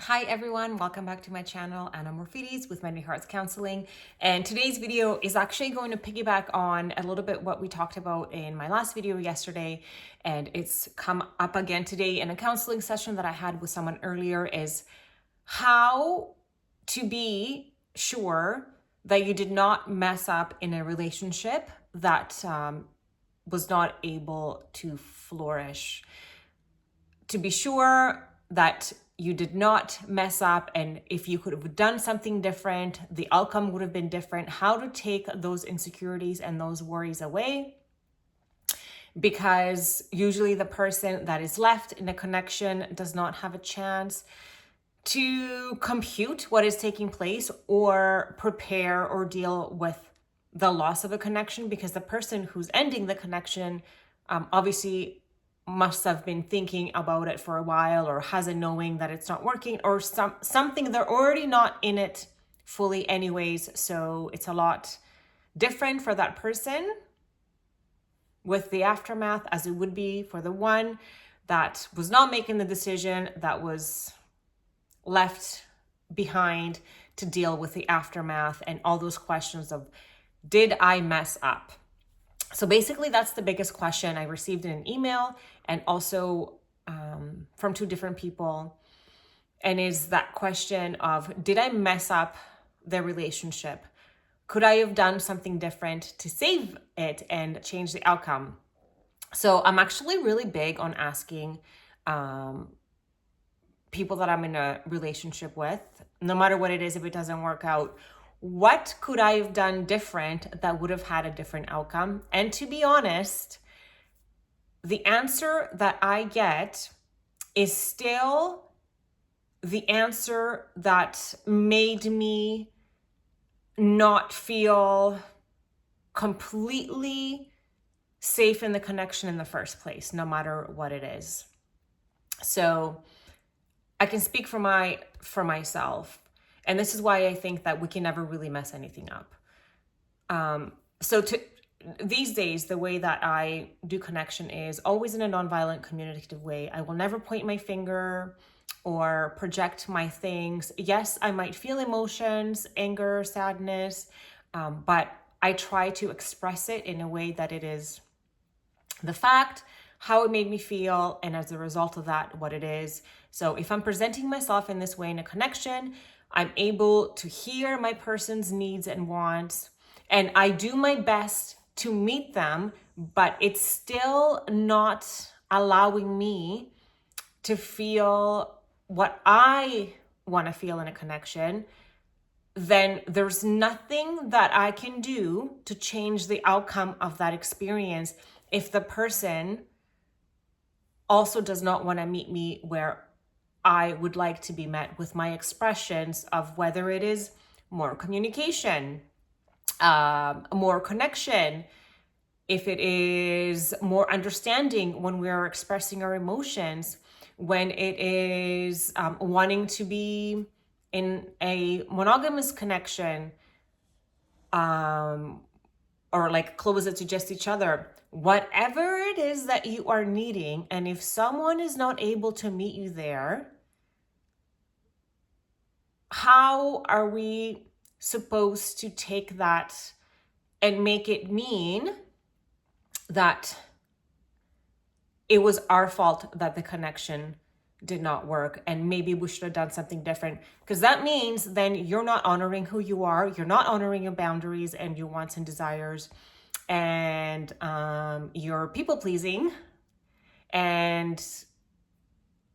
Hi everyone, welcome back to my channel, Anna Morphides with Many Hearts Counseling. And today's video is actually going to piggyback on a little bit what we talked about in my last video yesterday. And it's come up again today in a counseling session that I had with someone earlier, is how to be sure that you did not mess up in a relationship that was not able to flourish. To be sure that you did not mess up, and if you could have done something different, the outcome would have been different. How to take those insecurities and those worries away, because usually the person that is left in a connection does not have a chance to compute what is taking place or prepare or deal with the loss of a connection, because the person who's ending the connection obviously must have been thinking about it for a while, or has a knowing that it's not working, or something. They're already not in it fully anyways, so it's a lot different for that person with the aftermath as it would be for the one that was not making the decision, that was left behind to deal with the aftermath and all those questions of, did I mess up? So basically, that's the biggest question I received in an email, and also from two different people. And is that question of, did I mess up the relationship? Could I have done something different to save it and change the outcome? So I'm actually really big on asking people that I'm in a relationship with, no matter what it is, if it doesn't work out, what could I have done different that would have had a different outcome? And to be honest, the answer that I get is still the answer that made me not feel completely safe in the connection in the first place, no matter what it is. So I can speak for myself. And this is why I think that we can never really mess anything up. These days, the way that I do connection is always in a nonviolent, communicative way. I will never point my finger or project my things. Yes, I might feel emotions, anger, sadness, but I try to express it in a way that it is the fact, how it made me feel, and as a result of that, what it is. So if I'm presenting myself in this way in a connection, I'm able to hear my person's needs and wants, and I do my best to meet them, but it's still not allowing me to feel what I want to feel in a connection. Then there's nothing that I can do to change the outcome of that experience if the person also does not want to meet me where I would like to be met, with my expressions of whether it is more communication, more connection, if it is more understanding when we are expressing our emotions, when it is wanting to be in a monogamous connection, or like close it to just each other, whatever it is that you are needing. And if someone is not able to meet you there, how are we supposed to take that and make it mean that it was our fault that the connection did not work and maybe we should have done something different? Because that means then you're not honoring who you are, you're not honoring your boundaries and your wants and desires, and you're people pleasing. And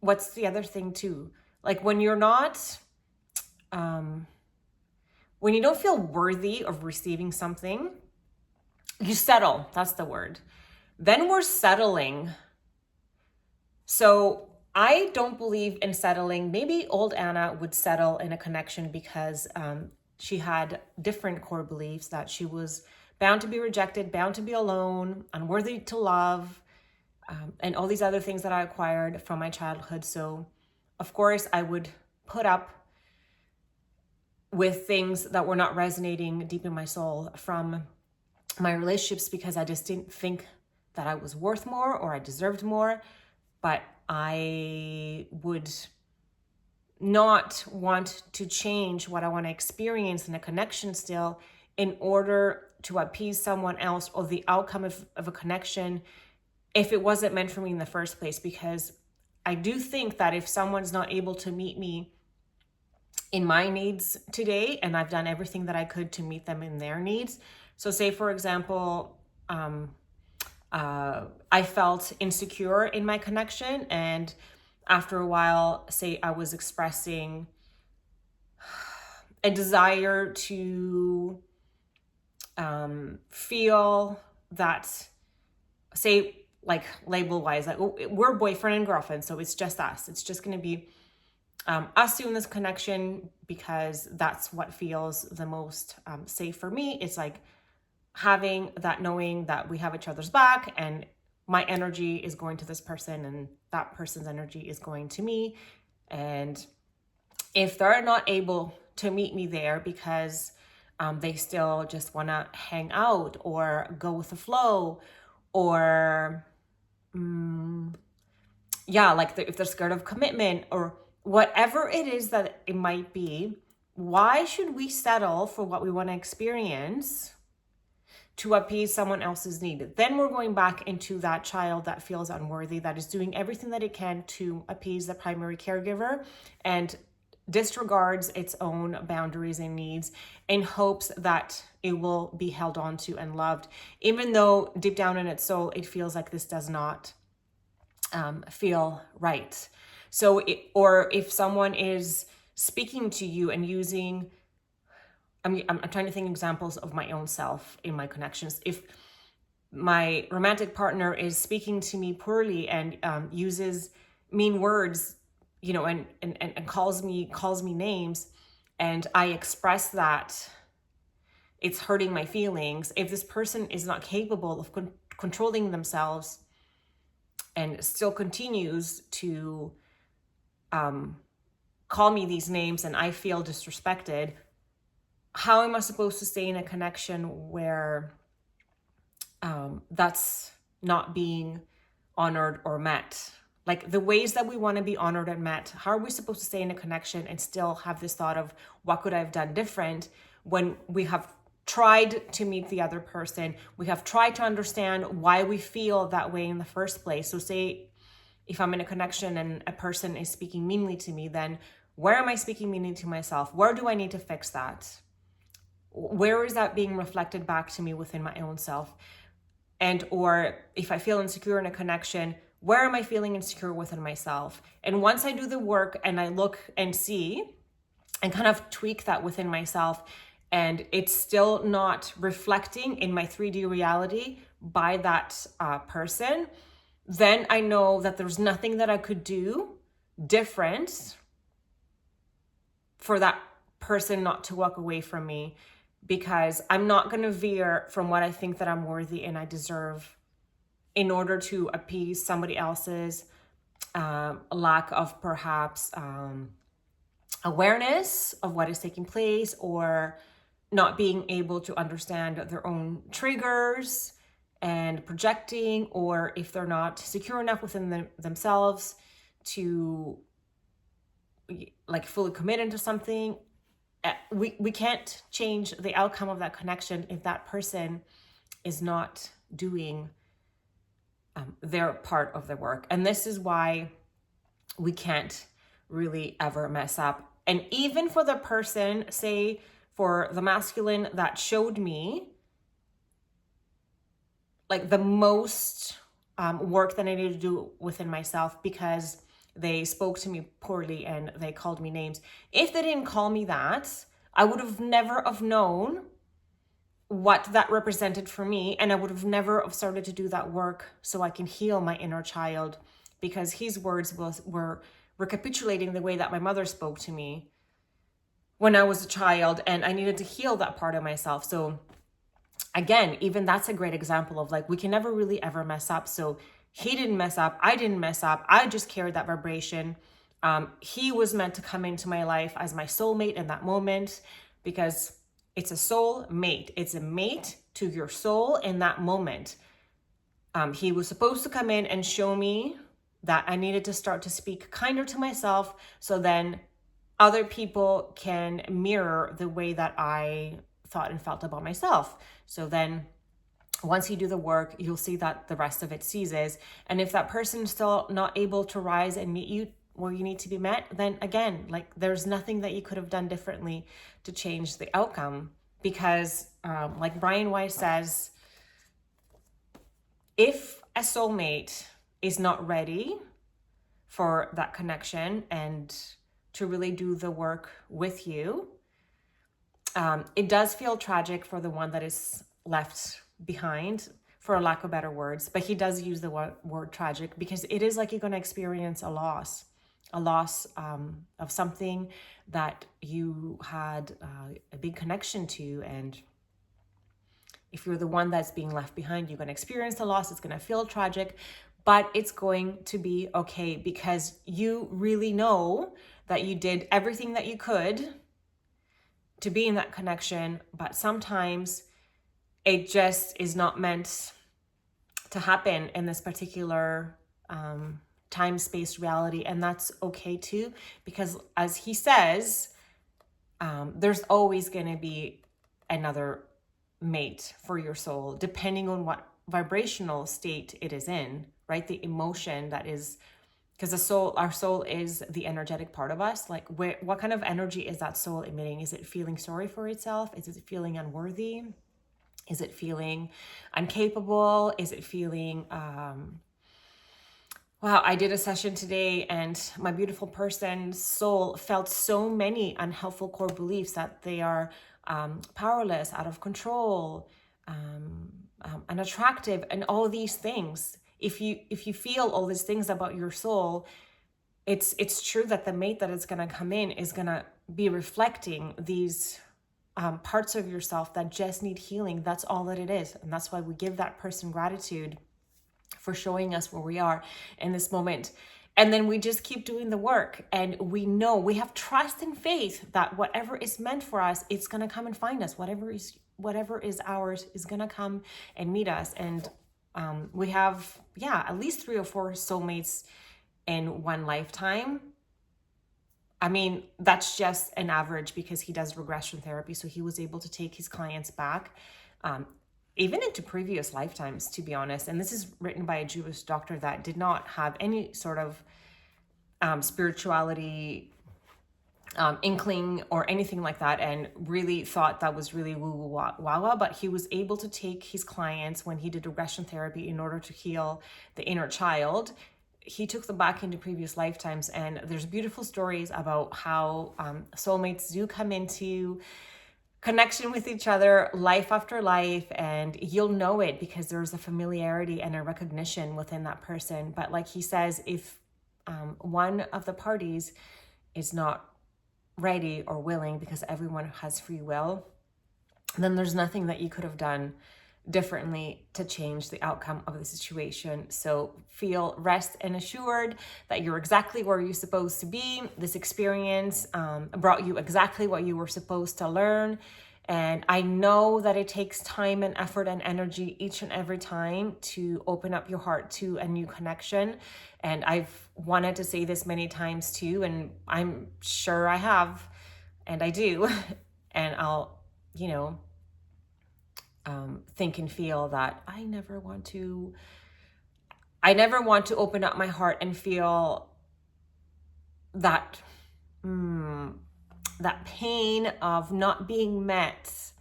what's the other thing too? Like when you're not when you don't feel worthy of receiving something, you settle. That's the word. Then we're settling. So I don't believe in settling. Maybe old Anna would settle in a connection because she had different core beliefs, that she was bound to be rejected, bound to be alone, unworthy to love, and all these other things that I acquired from my childhood. So of course I would put up with things that were not resonating deep in my soul from my relationships, because I just didn't think that I was worth more or I deserved more. But I would not want to change what I want to experience in a connection still in order to appease someone else or the outcome of a connection if it wasn't meant for me in the first place. Because I do think that if someone's not able to meet me in my needs today, and I've done everything that I could to meet them in their needs. So say, for example, I felt insecure in my connection, and after a while, say I was expressing a desire to feel that, say, like label wise, like, oh, we're boyfriend and girlfriend, so it's just us. It's just going to be us doing this connection because that's what feels the most safe for me. It's like having that knowing that we have each other's back, and my energy is going to this person and that person's energy is going to me. And if they're not able to meet me there because they still just want to hang out or go with the flow, or if they're scared of commitment or whatever it is that it might be, why should we settle for what we want to experience to appease someone else's need? Then we're going back into that child that feels unworthy, that is doing everything that it can to appease the primary caregiver and disregards its own boundaries and needs in hopes that it will be held on to and loved, even though deep down in its soul, it feels like this does not feel right. So, or if someone is speaking to you and using, I'm trying to think examples of my own self in my connections. If my romantic partner is speaking to me poorly and uses mean words, and calls me names, and I express that it's hurting my feelings. If this person is not capable of controlling themselves and still continues to call me these names and I feel disrespected, how am I supposed to stay in a connection where that's not being honored or met? Like the ways that we want to be honored and met, how are we supposed to stay in a connection and still have this thought of what could I have done different when we have tried to meet the other person? We have tried to understand why we feel that way in the first place. So say if I'm in a connection and a person is speaking meanly to me, then where am I speaking meanly to myself? Where do I need to fix that? Where is that being reflected back to me within my own self? And or if I feel insecure in a connection, where am I feeling insecure within myself? And once I do the work and I look and see and kind of tweak that within myself, and it's still not reflecting in my 3D reality by that person, then I know that there's nothing that I could do different for that person not to walk away from me, because I'm not going to veer from what I think that I'm worthy and I deserve in order to appease somebody else's lack of perhaps awareness of what is taking place, or not being able to understand their own triggers and projecting, or if they're not secure enough within themselves to like fully commit into something. We can't change the outcome of that connection if that person is not doing their part of the work. And this is why we can't really ever mess up. And even for the person, say for the masculine that showed me like the most work that I needed to do within myself because they spoke to me poorly and they called me names. If they didn't call me that, I would have never have known what that represented for me, and I would have never have started to do that work so I can heal my inner child, because his words were recapitulating the way that my mother spoke to me when I was a child, and I needed to heal that part of myself. So again, even that's a great example of like, we can never really ever mess up. So he didn't mess up, I didn't mess up, I just carried that vibration. He was meant to come into my life as my soulmate in that moment, because it's a soul mate. It's a mate to your soul in that moment. He was supposed to come in and show me that I needed to start to speak kinder to myself. So then other people can mirror the way that I thought and felt about myself. So then once you do the work, you'll see that the rest of it ceases. And if that person's still not able to rise and meet you where you need to be met, then again, like there's nothing that you could have done differently to change the outcome. Because like Brian Weiss says, if a soulmate is not ready for that connection and to really do the work with you, it does feel tragic for the one that is left behind, for a lack of better words. But he does use the word tragic because it is like you're going to experience a loss of something that you had a big connection to. And if you're the one that's being left behind, you're going to experience the loss. It's going to feel tragic, but it's going to be okay because you really know that you did everything that you could to be in that connection, but sometimes it just is not meant to happen in this particular time-space reality. And that's okay too, because as he says, there's always going to be another mate for your soul, depending on what vibrational state it is in, right? The emotion that is, because our soul is the energetic part of us. Like what kind of energy is that soul emitting? Is it feeling sorry for itself? Is it feeling unworthy? Is it feeling incapable? Is it feeling, wow, I did a session today and my beautiful person's soul felt so many unhelpful core beliefs that they are powerless, out of control, unattractive, and all these things. If you feel all these things about your soul, it's true that the mate that is going to come in is going to be reflecting these parts of yourself that just need healing. That's all that it is. And that's why we give that person gratitude for showing us where we are in this moment. And then we just keep doing the work. And we know, we have trust and faith that whatever is meant for us, it's going to come and find us. Whatever is ours is going to come and meet us. And we have, at least 3 or 4 soulmates in one lifetime. I mean, that's just an average because he does regression therapy. So he was able to take his clients back, even into previous lifetimes, to be honest. And this is written by a Jewish doctor that did not have any sort of spirituality inkling or anything like that, and really thought that was really woo-woo wah-wah. But he was able to take his clients when he did regression therapy in order to heal the inner child. He took them back into previous lifetimes, and there's beautiful stories about how soulmates do come into connection with each other life after life, and you'll know it because there's a familiarity and a recognition within that person. But like he says, if one of the parties is not ready or willing, because everyone has free will, then there's nothing that you could have done differently to change the outcome of the situation. So feel rest and assured that you're exactly where you're supposed to be. This experience brought you exactly what you were supposed to learn. And I know that it takes time and effort and energy each and every time to open up your heart to a new connection. And I've wanted to say this many times too, and I'm sure I have, and I do. And I'll, think and feel that I never want to open up my heart and feel that that pain of not being met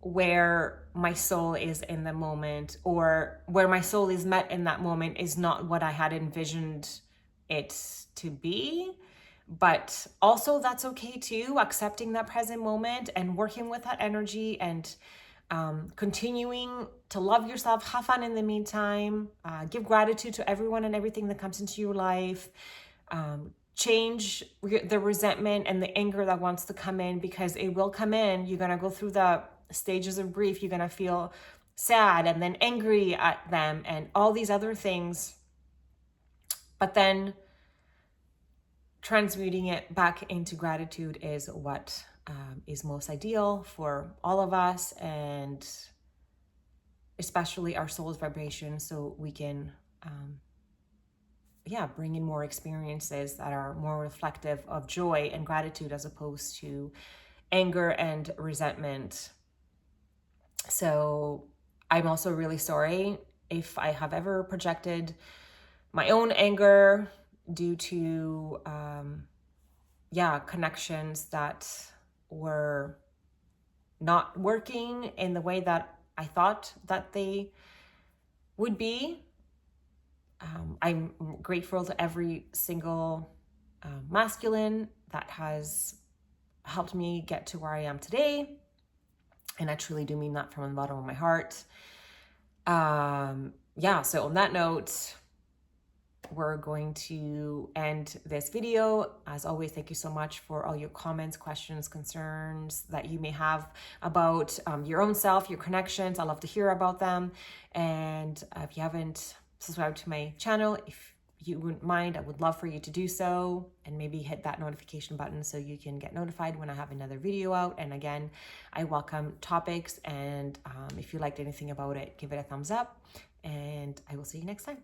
where my soul is in the moment, or where my soul is met in that moment is not what I had envisioned it to be. But also that's okay too, accepting that present moment and working with that energy, and continuing to love yourself, have fun in the meantime, give gratitude to everyone and everything that comes into your life, change the resentment and the anger that wants to come in, because it will come in. You're going to go through the stages of grief. You're going to feel sad and then angry at them and all these other things. But then transmuting it back into gratitude is what is most ideal for all of us, and especially our soul's vibration, so we can bring in more experiences that are more reflective of joy and gratitude as opposed to anger and resentment. So I'm also really sorry if I have ever projected my own anger due to, connections that were not working in the way that I thought that they would be. I'm grateful to every single masculine that has helped me get to where I am today. And I truly do mean that from the bottom of my heart. So on that note, we're going to end this video. As always, thank you so much for all your comments, questions, concerns that you may have about your own self, your connections. I love to hear about them. And if you haven't subscribed to my channel, if you wouldn't mind, I would love for you to do so, and maybe hit that notification button so you can get notified when I have another video out. And again, I welcome topics, and if you liked anything about it, give it a thumbs up, and I will see you next time.